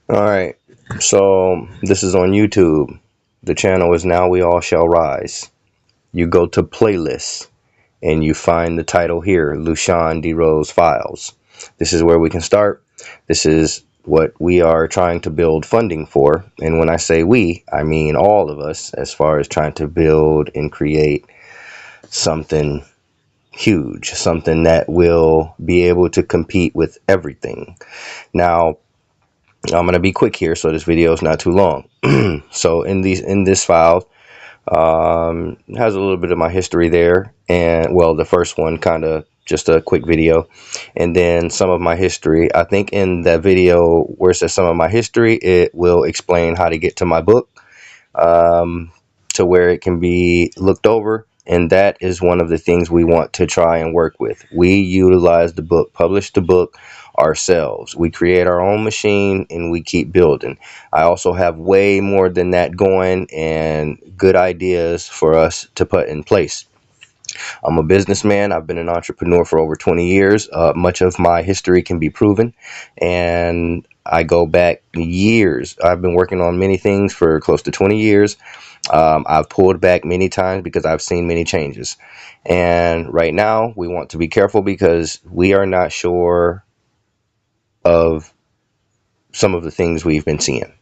All right. So this is on YouTube. The channel is Now We All Shall Rise. You go to playlists and you find the title here, Lushan D. Rose Files. This is where we can start. This is what we are trying to build funding for. And when I say we, I mean all of us, as far as trying to build and create something huge, something that will be able to compete with everything. Now, I'm going to be quick here so this video is not too long. So in this file, has a little bit of my history there, and well, the first one kind of just a quick video, and then some of my history. I think in that video where it says some of my history, it will explain how to get to my book, um, to where it can be looked over. And that is one of the things we want to try and work with. We utilize the book, publish the book ourselves. We create our own machine and we keep building. I also have way more than that going and good ideas for us to put in place. I'm a businessman. I've been an entrepreneur for over 20 years. Much of my history can be proven, and I go back years. I've been working on many things for close to 20 years. I've pulled back many times because I've seen many changes. And right now, we want to be careful because we are not sure of some of the things we've been seeing.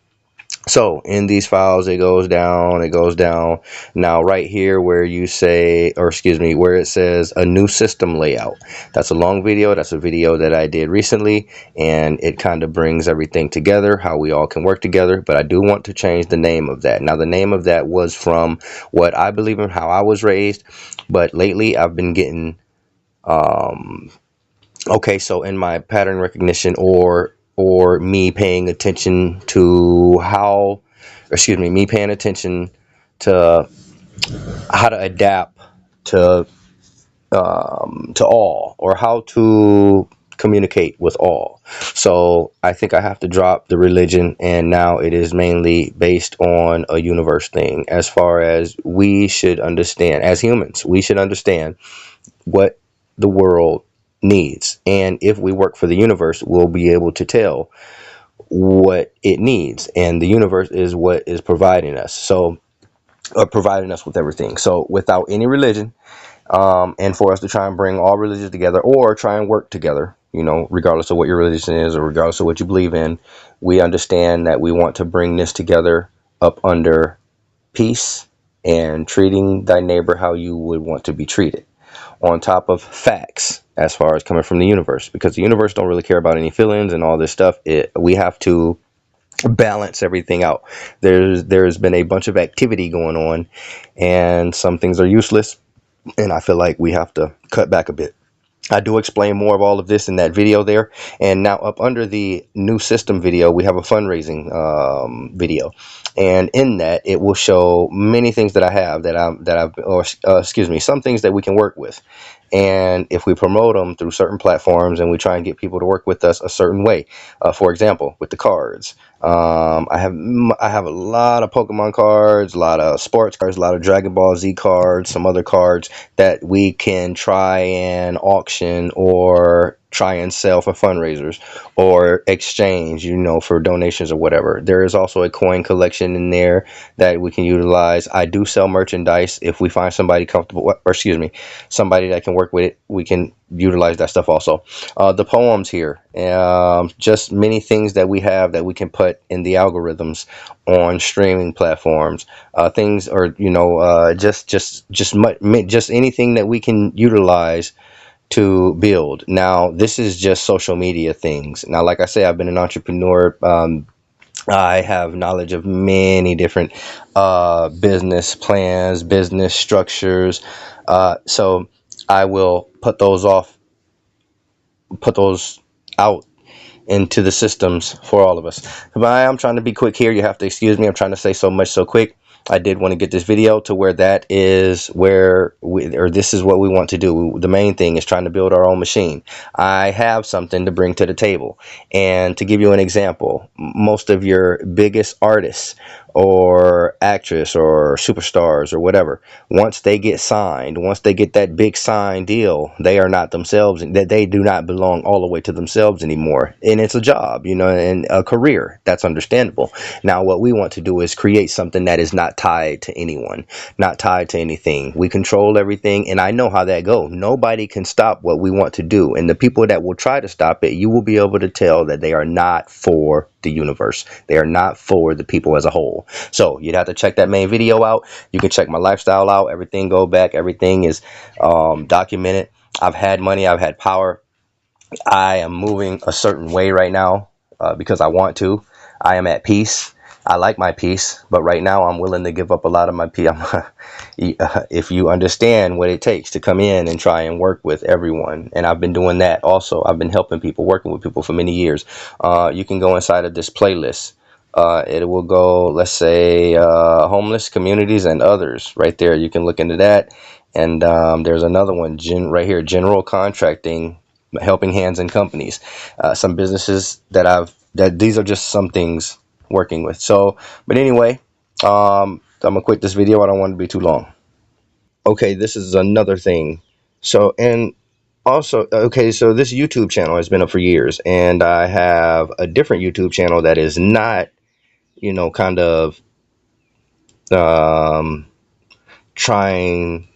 So in these files, it goes down, it goes down. Now right here where you say, or excuse me, where it says a new system layout. That's a long video. That's a video that I did recently, and it kind of brings everything together, how we all can work together. But I do want to change the name of that. Now the name of that was from what I believe in, how I was raised. But lately I've been getting, okay, so in my pattern recognition or me paying attention to how, excuse me paying attention to how to adapt to all, or how to communicate with all. So I think I have to drop the religion, and now it is mainly based on a universe thing. As far as we should understand, as humans, we should understand what the world needs, and if we work for the universe, we'll be able to tell what it needs, and the universe is what is providing us, so providing us with everything. So without any religion, and for us to try and bring all religions together, or try and work together, regardless of what your religion is, or regardless of what you believe in, we understand that we want to bring this together up under peace and treating thy neighbor how you would want to be treated, on top of facts as far as coming from the universe, because the universe don't really care about any feelings and all this stuff. We have to balance everything out. There's been a bunch of activity going on, and some things are useless, and I feel like we have to cut back a bit. I do explain more of all of this in that video there. And now up under the new system video, we have a fundraising video, and in that it will show many things that I have or excuse me, some things that we can work with. And if we promote them through certain platforms and we try and get people to work with us a certain way, for example, with the cards, I have a lot of Pokemon cards, a lot of sports cards, a lot of Dragon Ball Z cards, some other cards that we can try and auction or try and sell for fundraisers or exchange, for donations or whatever. There is also a coin collection in there that we can utilize. I do sell merchandise. If we find somebody comfortable, or excuse me, somebody that can work with it, we can utilize that stuff also. The poems here, just many things that we have that we can put in the algorithms on streaming platforms, things, or just anything that we can utilize to build. Now this is just social media things. Now, like I say, I've been an entrepreneur. I have knowledge of many different business plans, business structures. So I will put those out into the systems for all of us. But I'm trying to be quick here. You have to excuse me. I'm trying to say so much so quick. I did want to get this video to where that is where this is what we want to do. The main thing is trying to build our own machine. I have something to bring to the table. And to give you an example, most of your biggest artists or actress or superstars or whatever, once they get signed, once they get that big sign deal, they are not themselves, that they do not belong all the way to themselves anymore. And it's a job, and a career. That's understandable. Now, what we want to do is create something that is not tied to anyone, not tied to anything. We control everything, and I know how that goes. Nobody can stop what we want to do. And the people that will try to stop it, you will be able to tell that they are not for the universe. They are not for the people as a whole. So you'd have to check that main video out. You can check my lifestyle out. Everything go back. Everything is documented. I've had money. I've had power. I am moving a certain way right now because I want to. I am at peace. I like my peace, but right now I'm willing to give up a lot of my peace. If you understand what it takes to come in and try and work with everyone, and I've been doing that also. I've been helping people, working with people for many years. You can go inside of this playlist. It will go, let's say, homeless communities and others. Right there, you can look into that. And there's another one, right here, general contracting, helping hands and companies, some businesses that these are just some things working with. So, but anyway, I'm gonna quit this video. I don't want it to be too long. Okay, this is another thing. So, and also, okay, so this YouTube channel has been up for years, and I have a different YouTube channel that is not, kind of um, trying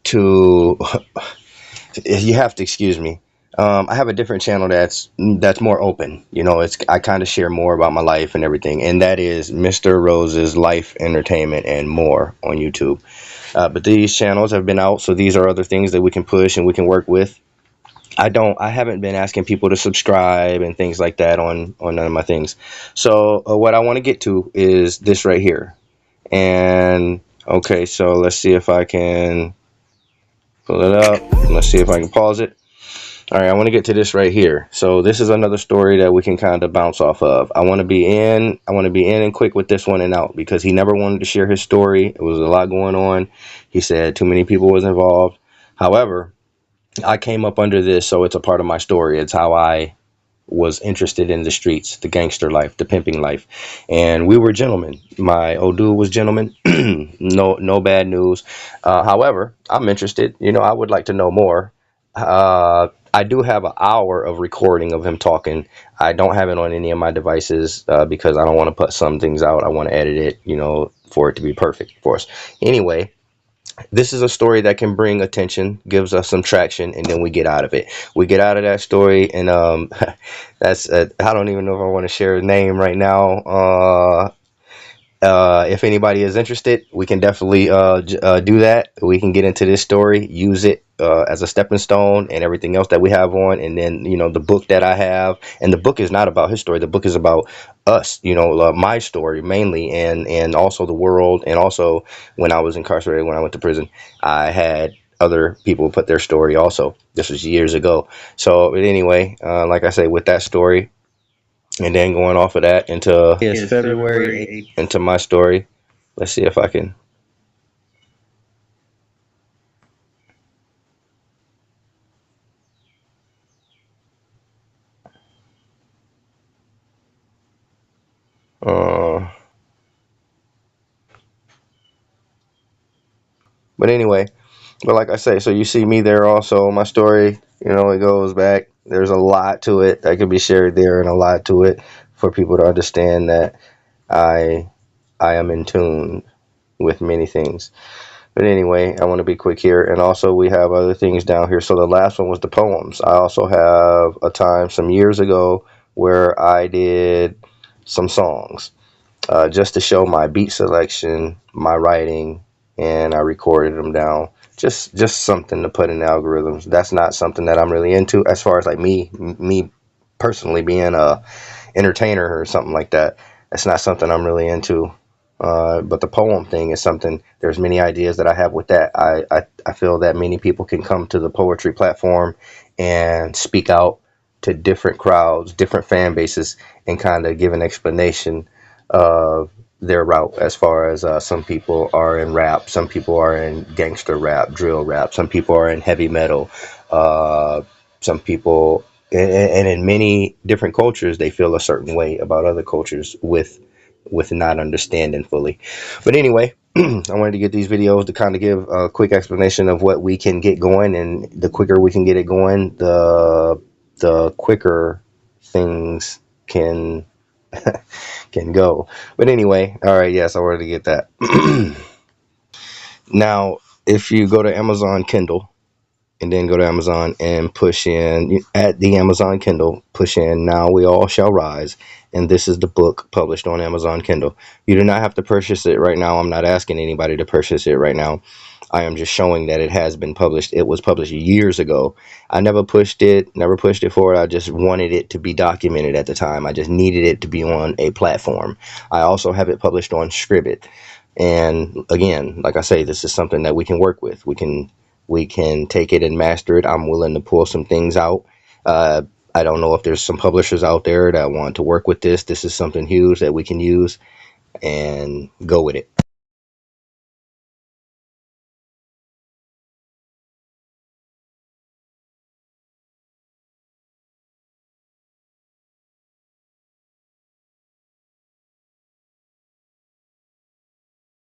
to you have to excuse me. I have a different channel that's more open. I kind of share more about my life and everything, and that is Mr. Rose's Life Entertainment and More on YouTube. But these channels have been out, so these are other things that we can push and we can work with. I haven't been asking people to subscribe and things like that on none of my things. So what I want to get to is this right here. And okay, so let's see if I can pull it up. Let's see if I can pause it. All right, I want to get to this right here. So this is another story that we can kind of bounce off of. I want to be in and quick with this one and out, because he never wanted to share his story. It was a lot going on. He said too many people was involved. However, I came up under this, so it's a part of my story. It's how I was interested in the streets, the gangster life, the pimping life. And we were gentlemen. My old dude was gentleman. No bad news. However, I'm interested. I would like to know more. I do have an hour of recording of him talking. I don't have it on any of my devices because I don't want to put some things out. I want to edit it, for it to be perfect for us. Anyway, this is a story that can bring attention, gives us some traction, and then we get out of it. We get out of that story, and that's I don't even know if I want to share his name right now. If anybody is interested, we can definitely do that. We can get into this story, use it as a stepping stone, and everything else that we have on. And then, the book that I have, and the book is not about his story. The book is about us, my story mainly, and also the world. And also, when I was incarcerated, when I went to prison, I had other people put their story also. This was years ago. So, but anyway, like I say, with that story, and then going off of that into It's February 8th. into my story. Let's see if I can. Uh, but anyway, but like I say, so you see me there also. My story, it goes back. There's a lot to it that could be shared there, and a lot to it for people to understand that I I am in tune with many things. But anyway, I want to be quick here. And also, we have other things down here. So the last one was the poems. I also have a time some years ago where I did some songs just to show my beat selection, my writing, and I recorded them down. Just something to put in the algorithms. That's not something that I'm really into as far as like me personally being a entertainer or something like that. That's not something I'm really into. But the poem thing is something. There's many ideas that I have with that. I feel that many people can come to the poetry platform and speak out to different crowds, different fan bases, and kind of give an explanation of their route. As far as some people are in rap, some people are in gangster rap, drill rap, some people are in heavy metal, uh, some people, and in many different cultures, they feel a certain way about other cultures with with not understanding fully. But anyway, I wanted to get these videos to kind of give a quick explanation of what we can get going, and the quicker we can get it going, the quicker things can can go. But anyway, all right, yes, I wanted to get that. Now, if you go to Amazon Kindle and then go to Amazon and push in at the Amazon Kindle, push in "Now We All Shall Rise," and this is the book published on Amazon Kindle. You do not have to purchase it right now. I'm not asking anybody to purchase it right now. I am just showing that it has been published. It was published years ago. I never pushed it forward. I just wanted it to be documented at the time. I just needed it to be on a platform. I also have it published on Scribd. And again, like I say, this is something that we can work with. We can take it and master it. I'm willing to pull some things out. Uh, I don't know if there's some publishers out there that want to work with this. This is something huge that we can use and go with it.